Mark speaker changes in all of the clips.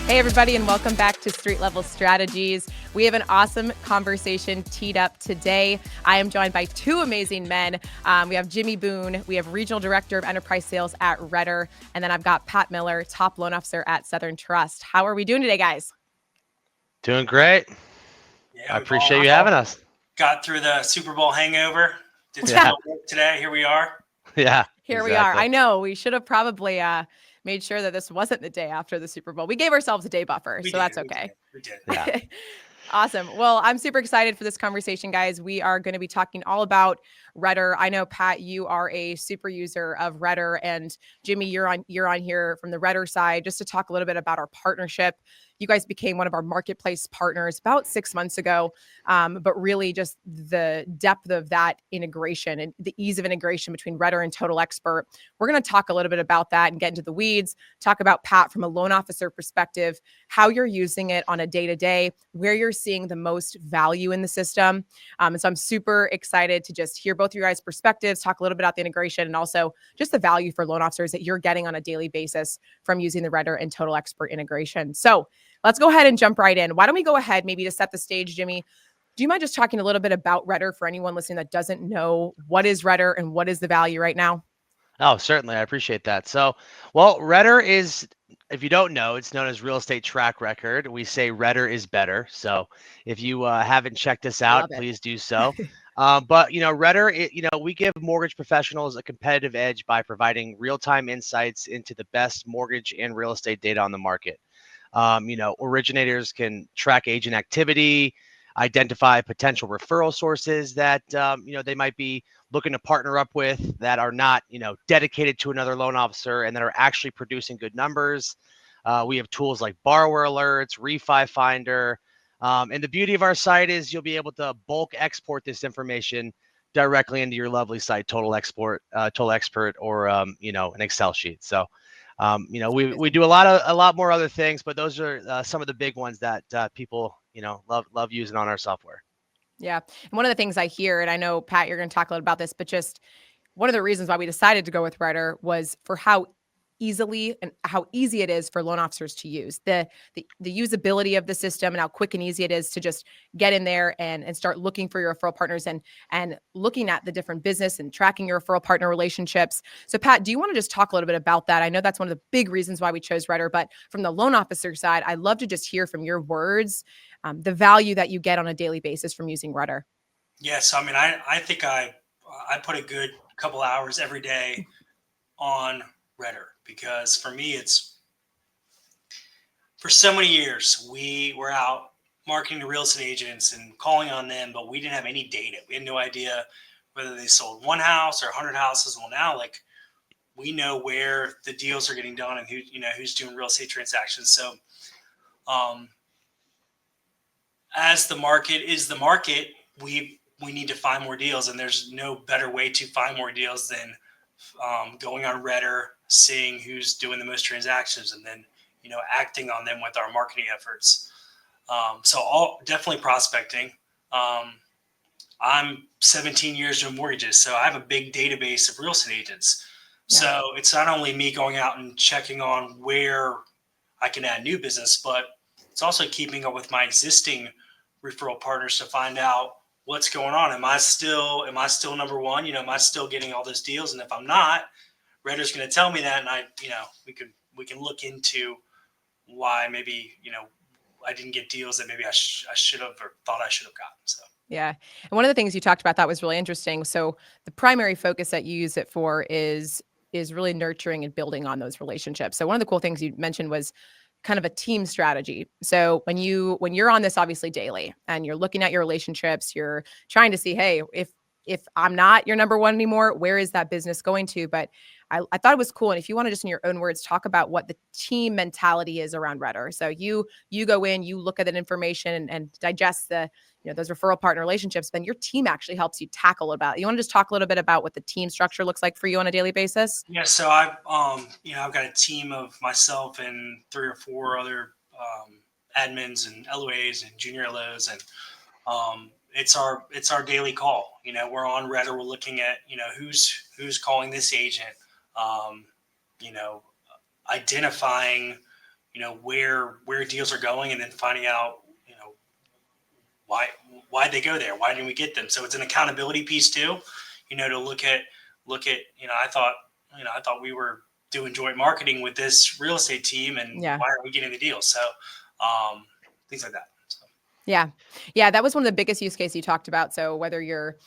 Speaker 1: Hey, everybody, and welcome back to Street Level Strategies. We have an awesome conversation teed up today. I am joined by two amazing men. We have Jimmy Boone. We have Regional Director of Enterprise Sales at RETR. And then I've got Pat Miller, Top Loan Officer at Southern Trust. How are we doing today, guys?
Speaker 2: Doing great.
Speaker 3: Yeah,
Speaker 2: I appreciate you having us.
Speaker 3: Got through the Super Bowl hangover. Did some work today. Here we are.
Speaker 2: Yeah.
Speaker 1: Here we are. I know we should have probably made sure that this wasn't the day after the Super Bowl. We gave ourselves a day buffer, that's okay.
Speaker 3: We did.
Speaker 2: Yeah.
Speaker 1: Awesome. Well, I'm super excited for this conversation, guys. We are going to be talking all about RETR. I know, Pat, you are a super user of RETR, and Jimmy, you're on here from the RETR side just to talk a little bit about our partnership. You guys became one of our marketplace partners about 6 months ago, but really just the depth of that integration and the ease of integration between RETR and Total Expert. We're going to talk a little bit about that and get into the weeds, talk about, Pat, from a loan officer perspective, how you're using it on a day-to-day, where you're seeing the most value in the system. And so I'm super excited to just hear both of your guys' perspectives, talk a little bit about the integration, and also just the value for loan officers that you're getting on a daily basis from using the RETR and Total Expert integration. So let's go ahead and jump right in. Why don't we go ahead, maybe to set the stage, Jimmy? Do you mind just talking a little bit about RETR for anyone listening that doesn't know what is RETR and what is the value right now?
Speaker 2: Oh, certainly. I appreciate that. So, well, RETR is, if you don't know, it's known as Real Estate Track Record. We say RETR is better. So if you haven't checked us out, please do so. But, RETR, we give mortgage professionals a competitive edge by providing real-time insights into the best mortgage and real estate data on the market. Originators can track agent activity, identify potential referral sources that, they might be looking to partner up with that are not, dedicated to another loan officer and that are actually producing good numbers. We have tools like borrower alerts, refi finder. And the beauty of our site is you'll be able to bulk export this information directly into your lovely site, Total Expert, or, an Excel sheet. So, we do a lot more other things, but those are some of the big ones that people, love using on our software.
Speaker 1: Yeah. And one of the things I hear, and I know, Pat, you're going to talk a lot about this, but just one of the reasons why we decided to go with RETR was for how easy it is for loan officers to use the usability of the system and how quick and easy it is to just get in there and start looking for your referral partners and looking at the different business and tracking your referral partner relationships. So, Pat, do you want to just talk a little bit about that? I know that's one of the big reasons why we chose RETR, but from the loan officer side, I'd love to just hear from your words, the value that you get on a daily basis from using RETR.
Speaker 3: Yes. I mean, I think I put a good couple hours every day on RETR, because for me, it's, for so many years, we were out marketing to real estate agents and calling on them, but we didn't have any data. We had no idea whether they sold one house or 100 houses. Well, now, we know where the deals are getting done and who's doing real estate transactions. So, as the market is the market, we need to find more deals, and there's no better way to find more deals than going on RETR, seeing who's doing the most transactions, and then acting on them with our marketing efforts. So definitely prospecting. I'm 17 years doing mortgages, so I have a big database of real estate agents. Yeah. So it's not only me going out and checking on where I can add new business, but it's also keeping up with my existing referral partners to find out what's going on. Am I still number one? Am I still getting all those deals? And if I'm not, RETR's going to tell me that, and we can look into why maybe I didn't get deals that maybe I should have or thought I should have gotten. So
Speaker 1: yeah, and one of the things you talked about that was really interesting. So the primary focus that you use it for is really nurturing and building on those relationships. So one of the cool things you mentioned was kind of a team strategy. So when you're on this obviously daily and you're looking at your relationships, you're trying to see, hey, if I'm not your number one anymore, where is that business going to? But I thought it was cool. And if you want to just in your own words, talk about what the team mentality is around RETR. So you go in, you look at that information and digest those referral partner relationships, then your team actually helps you tackle about it. You want to just talk a little bit about what the team structure looks like for you on a daily basis?
Speaker 3: Yeah. So I've got a team of myself and 3 or 4 other admins and LOAs and junior LOs, and it's our daily call. We're on RETR. We're looking at who's calling this agent. Identifying where deals are going, and then finding out, why they go there. Why didn't we get them? So it's an accountability piece too, to look at, I thought we were doing joint marketing with this real estate team, and why aren't we getting the deals? So things like that. So.
Speaker 1: Yeah. That was one of the biggest use cases you talked about. So whether you're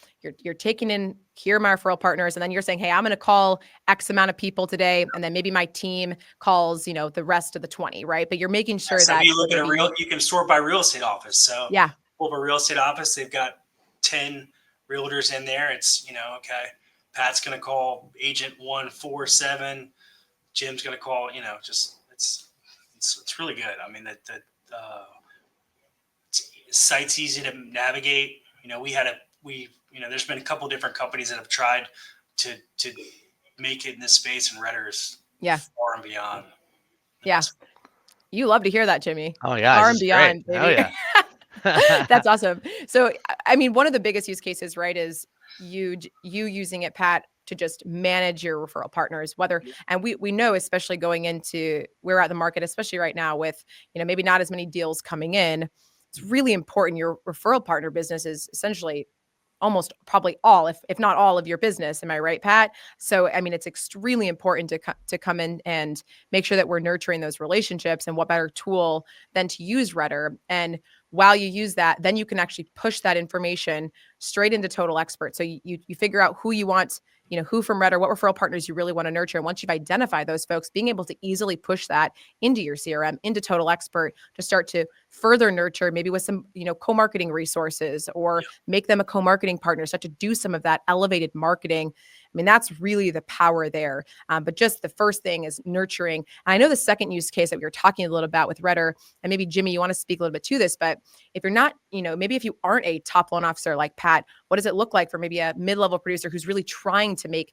Speaker 1: taking in, here are my referral partners, and then you're saying, hey, I'm going to call X amount of people today, and then maybe my team calls, the rest of the 20, right? But you're making sure that
Speaker 3: you look at you can sort by real estate office. So pull up a real estate office, they've got 10 realtors in there. It's, okay, Pat's going to call agent 147. Jim's going to call, it's really good. I mean, the site's easy to navigate. There's been a couple of different companies that have tried to make it in this space, and RETR is far and beyond.
Speaker 1: Yeah. You love to hear that, Jimmy.
Speaker 2: Oh yeah.
Speaker 1: Far and beyond,
Speaker 2: baby.
Speaker 1: Oh yeah. That's awesome. So, I mean, one of the biggest use cases, right, is you using it, Pat, to just manage your referral partners, and we know, especially going into, we're at the market, especially right now with, maybe not as many deals coming in. It's really important. Your referral partner business is essentially almost probably all, if not all of your business. Am I right, Pat? So, I mean, it's extremely important to come in and make sure that we're nurturing those relationships, and what better tool than to use RETR. And while you use that, then you can actually push that information straight into Total Expert. So you figure out who you want, who from RETR, what referral partners you really want to nurture. And once you've identified those folks, being able to easily push that into your CRM, into Total Expert, to start to further nurture, maybe with some, co-marketing resources, or make them a co-marketing partner, start to do some of that elevated marketing. I mean, that's really the power there. But just the first thing is nurturing. And I know the second use case that we were talking a little about with RETR, and maybe Jimmy, you want to speak a little bit to this, but if you're not, maybe if you aren't a top loan officer like Pat, what does it look like for maybe a mid-level producer who's really trying to make,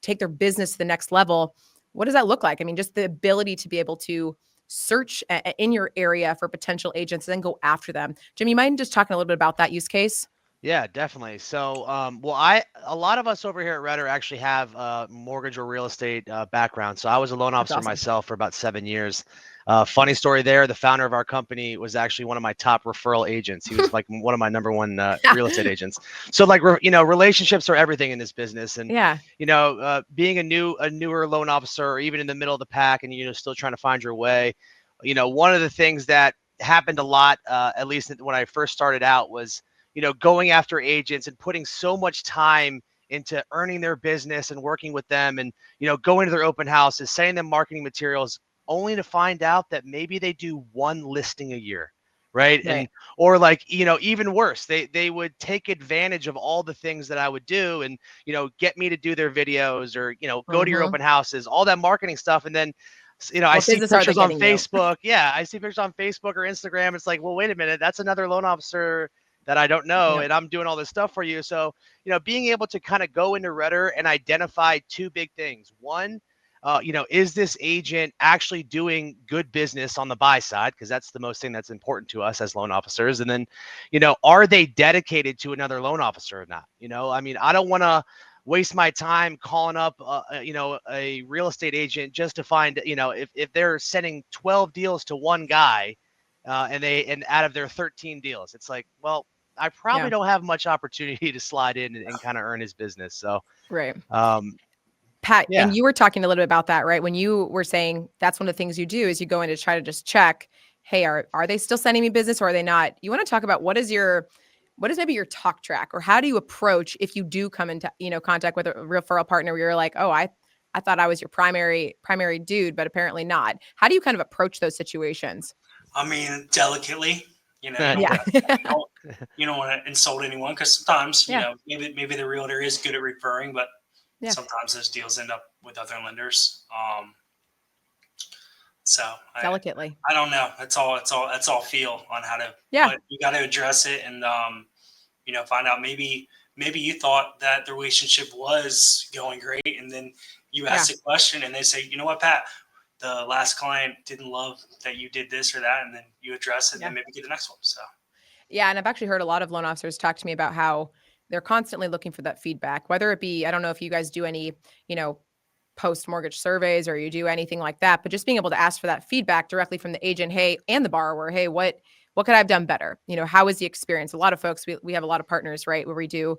Speaker 1: take their business to the next level? What does that look like? I mean, just the ability to be able to search in your area for potential agents and then go after them. Jimmy, you mind just talking a little bit about that use case?
Speaker 2: Yeah, definitely. So, a lot of us over here at RETR actually have mortgage or real estate background. So I was a loan officer myself for about 7 years. Funny story there. The founder of our company was actually one of my top referral agents. He was like one of my number one real estate agents. So like, relationships are everything in this business. And, being a newer loan officer, or even in the middle of the pack, and, still trying to find your way, one of the things that happened a lot, at least when I first started out, was, going after agents and putting so much time into earning their business and working with them, and, going to their open houses, sending them marketing materials, only to find out that maybe they do one listing a year. Right. And, or like, even worse, they would take advantage of all the things that I would do, and, get me to do their videos, or, go to your open houses, all that marketing stuff. And then, I see pictures on Facebook. Yeah. I see pictures on Facebook or Instagram. It's like, well, wait a minute, that's another loan officer that I don't know, and I'm doing all this stuff for you. So, being able to kind of go into RETR and identify two big things. One, is this agent actually doing good business on the buy side? Because that's the most thing that's important to us as loan officers. And then, are they dedicated to another loan officer or not? I mean, I don't want to waste my time calling up, a real estate agent just to find, if they're sending 12 deals to one guy, and out of their 13 deals, it's like, well, I probably don't have much opportunity to slide in and kind of earn his business. So,
Speaker 1: Pat, and you were talking a little bit about that, right? When you were saying that's one of the things you do is you go in to try to just check, hey, are they still sending me business, or are they not? You want to talk about what is maybe your talk track, or how do you approach if you do come into, contact with a referral partner where you're like, oh, I thought I was your primary dude, but apparently not. How do you kind of approach those situations?
Speaker 3: I mean, delicately, you don't want to insult anyone, because sometimes, maybe the realtor is good at referring, but sometimes those deals end up with other lenders. So
Speaker 1: delicately,
Speaker 3: I don't know. That's all feel on how to. But you got to address it, and find out maybe you thought that the relationship was going great, and then you ask a question, and they say, you know what, Pat, the last client didn't love that you did this or that, and then you address it, and then maybe get the next one. So.
Speaker 1: Yeah. And I've actually heard a lot of loan officers talk to me about how they're constantly looking for that feedback, whether it be, I don't know if you guys do any, post mortgage surveys or you do anything like that, but just being able to ask for that feedback directly from the agent, hey, and the borrower, hey, what could I have done better? How was the experience? A lot of folks, we have a lot of partners, right, where we do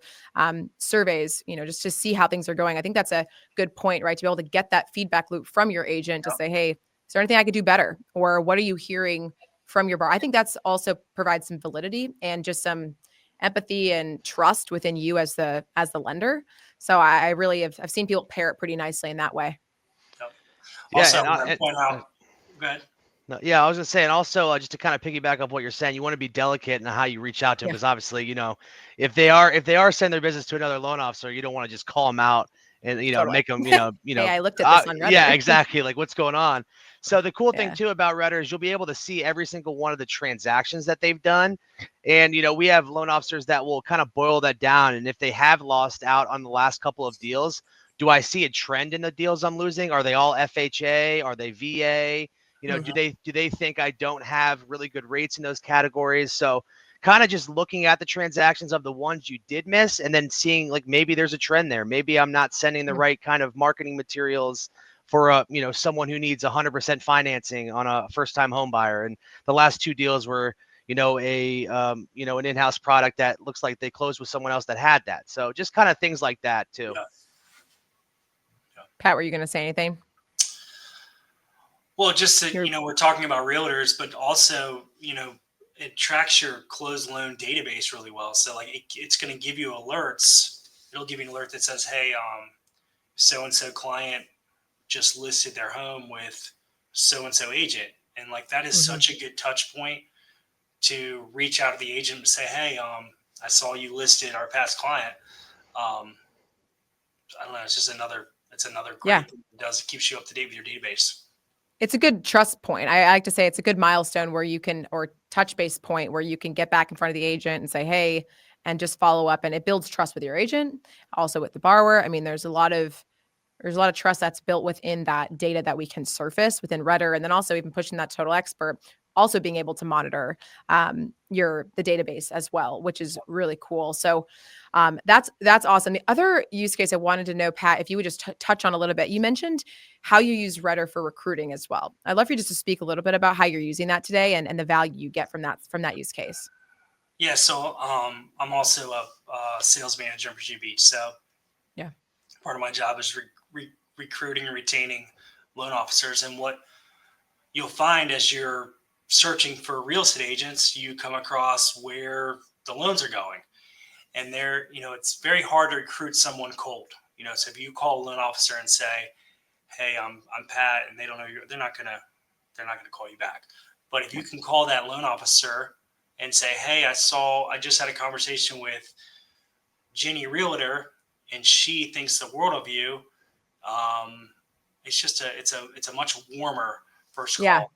Speaker 1: surveys, just to see how things are going. I think that's a good point, right? To be able to get that feedback loop from your agent to say, hey, is there anything I could do better? Or what are you hearing from your borrower? I think that's also provides some validity and just some empathy and trust within you as the lender. So I really I've seen people pair it pretty nicely in that way.
Speaker 3: Yep.
Speaker 2: Yeah,
Speaker 3: Also, I'm going to point out, go ahead.
Speaker 2: No, yeah, I was gonna say, and also just to kind of piggyback up what you're saying, you want to be delicate in how you reach out to them, because obviously, if they are sending their business to another loan officer, you don't want to just call them out and
Speaker 1: Totally.
Speaker 2: make them,
Speaker 1: Hey, I looked at this on Reddit.
Speaker 2: Yeah, exactly. Like, what's going on? So the cool thing
Speaker 1: Yeah.
Speaker 2: too about RETR is you'll be able to see every single one of the transactions that they've done, and we have loan officers that will kind of boil that down, and if they have lost out on the last couple of deals, do I see a trend in the deals I'm losing? Are they all FHA? Are they VA? Do they think I don't have really good rates in those categories? So kind of just looking at the transactions of the ones you did miss and then seeing like maybe there's a trend there. Maybe I'm not sending the right kind of marketing materials for someone who needs 100% financing on a first-time home buyer. And the last two deals were an in-house product that looks like they closed with someone else that had that. So just kind of things like that too.
Speaker 3: Yeah.
Speaker 1: Pat, were you going to say anything?
Speaker 3: Well, just that, we're talking about realtors, but also, it tracks your closed loan database really well. So like it's going to give you alerts. It'll give you an alert that says, hey, so-and-so client just listed their home with so-and-so agent. And like, that is such a good touch point to reach out to the agent and say, hey, I saw you listed our past client. I don't know. It's just another great thing it does. It keeps you up to date with your database.
Speaker 1: It's a good trust point. I like to say it's a good milestone where you can, or touch base point where you can get back in front of the agent and say, hey, and just follow up. And it builds trust with your agent, also with the borrower. I mean, there's a lot of trust that's built within that data that we can surface within RETR. And then also even pushing that Total Expert, also being able to monitor the database as well, which is really cool. So that's awesome. The other use case I wanted to know, Pat, if you would just touch on a little bit, you mentioned how you use RETR for recruiting as well. I'd love for you just to speak a little bit about how you're using that today and the value you get from that use case.
Speaker 3: Yeah. So I'm also a sales manager in Virginia Beach. So yeah, part of my job is recruiting and retaining loan officers. And what you'll find as you're searching for real estate agents, you come across where the loans are going. And it's very hard to recruit someone cold. So if you call a loan officer and say, hey, I'm Pat, and they don't know you, they're not gonna call you back. But if you can call that loan officer and say, hey, I just had a conversation with Jenny Realtor and she thinks the world of you. It's a much warmer first call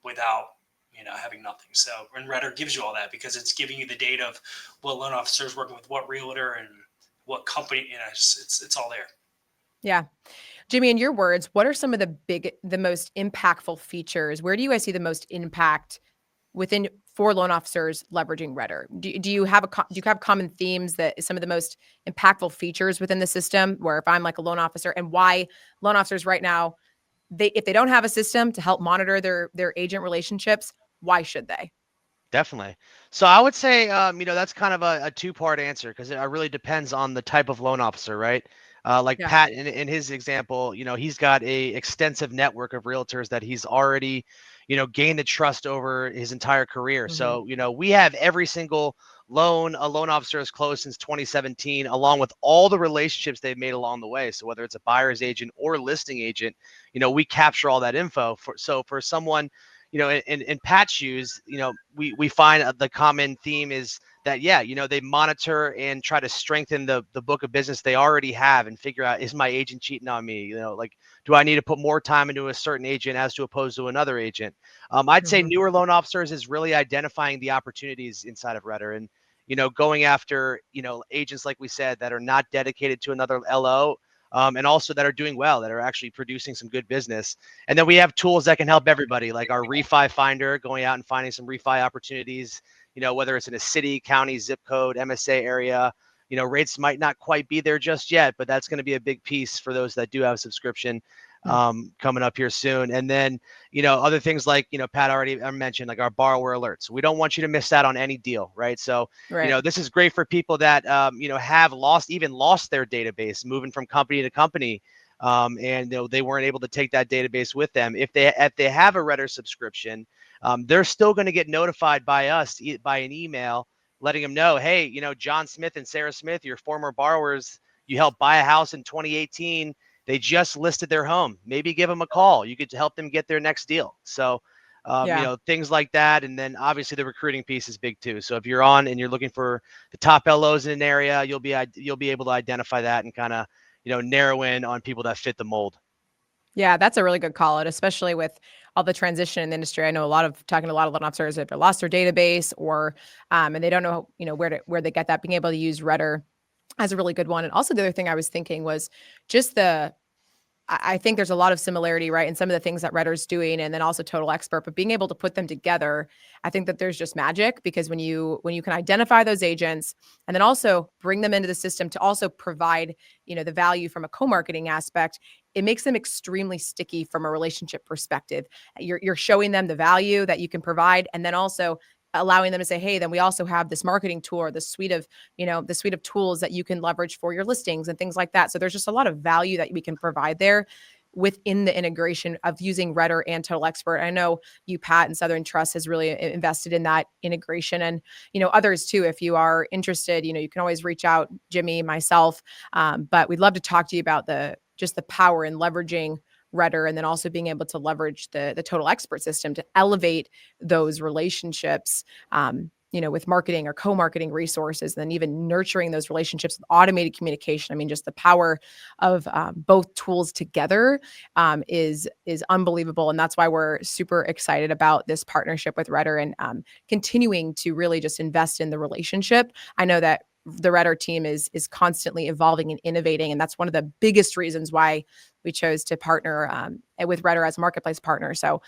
Speaker 3: without having nothing. So, and RETR gives you all that because it's giving you the data of what loan officer is working with what realtor and what company. It's all there. Yeah.
Speaker 1: Jimmy, in your words, what are some of the most impactful features? Where do you guys see the most impact for loan officers leveraging RETR? Do you have common themes that some of the most impactful features within the system, where if I'm like a loan officer, and why loan officers right now, if they don't have a system to help monitor their agent relationships, why should they?
Speaker 2: Definitely. So I would say, that's kind of a two-part answer because it really depends on the type of loan officer, right? Pat, in his example, he's got a extensive network of realtors that he's already, gained the trust over his entire career. So, we have every single loan a loan officer has closed since 2017, along with all the relationships they've made along the way. So whether it's a buyer's agent or listing agent, we capture all that info. For someone, in Pat's shoes, we find the common theme is that, they monitor and try to strengthen the book of business they already have and figure out, is my agent cheating on me? Do I need to put more time into a certain agent as to opposed to another agent? I'd say newer loan officers is really identifying the opportunities inside of RETR and, going after, agents, like we said, that are not dedicated to another LO. And also that are doing well, that are actually producing some good business. And then we have tools that can help everybody, like our refi finder, going out and finding some refi opportunities, whether it's in a city, county, zip code, MSA area, rates might not quite be there just yet, but that's going to be a big piece for those that do have a subscription coming up here soon. And then, other things like, Pat already mentioned, like our borrower alerts. We don't want you to miss out on any deal, right? So, this is great for people that, have lost their database, moving from company to company. And they weren't able to take that database with them. If they have a RETR subscription, they're still going to get notified by us by an email, letting them know, hey, John Smith and Sarah Smith, your former borrowers, you helped buy a house in 2018. They just listed their home. Maybe give them a call. You could help them get their next deal. So, things like that. And then obviously the recruiting piece is big too. So if you're on and you're looking for the top LOs in an area, you'll be able to identify that and kind of, narrow in on people that fit the mold.
Speaker 1: Yeah, that's a really good call out, especially with all the transition in the industry. I know talking to a lot of loan officers if they lost their database or and they don't know, where they get that, being able to use RETR as a really good one. And also the other thing I was thinking was just I think there's a lot of similarity, right, in some of the things that RETR is doing and then also Total Expert, but being able to put them together, I think that there's just magic, because when you can identify those agents and then also bring them into the system to also provide, the value from a co-marketing aspect, it makes them extremely sticky from a relationship perspective. You're showing them the value that you can provide, and then also allowing them to say, hey, then we also have this marketing tool or the suite of tools that you can leverage for your listings and things like that. So there's just a lot of value that we can provide there within the integration of using RETR and Total Expert. I know you, Pat, and Southern Trust has really invested in that integration, and others too. If you are interested, you can always reach out, Jimmy, myself. But we'd love to talk to you about the power in leveraging RETR, and then also being able to leverage the Total Expert system to elevate those relationships, with marketing or co-marketing resources, and then even nurturing those relationships with automated communication. I mean, just the power of both tools together is unbelievable. And that's why we're super excited about this partnership with RETR and continuing to really just invest in the relationship. I know that the RETR team is constantly evolving and innovating, and that's one of the biggest reasons why we chose to partner with RETR as a marketplace partner. So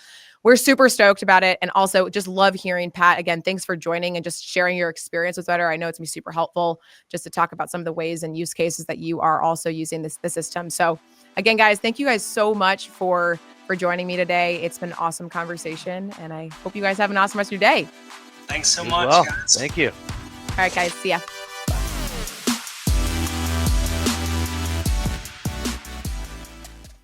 Speaker 1: we're super stoked about it, and also just love hearing, Pat, again, thanks for joining and just sharing your experience with RETR. I know it's gonna be super helpful just to talk about some of the ways and use cases that you are also using the system. So again, guys, thank you guys so much for joining me today. It's been an awesome conversation, and I hope you guys have an awesome rest of your day.
Speaker 3: Thanks so much, guys.
Speaker 2: Thank you.
Speaker 1: All right, guys, see ya.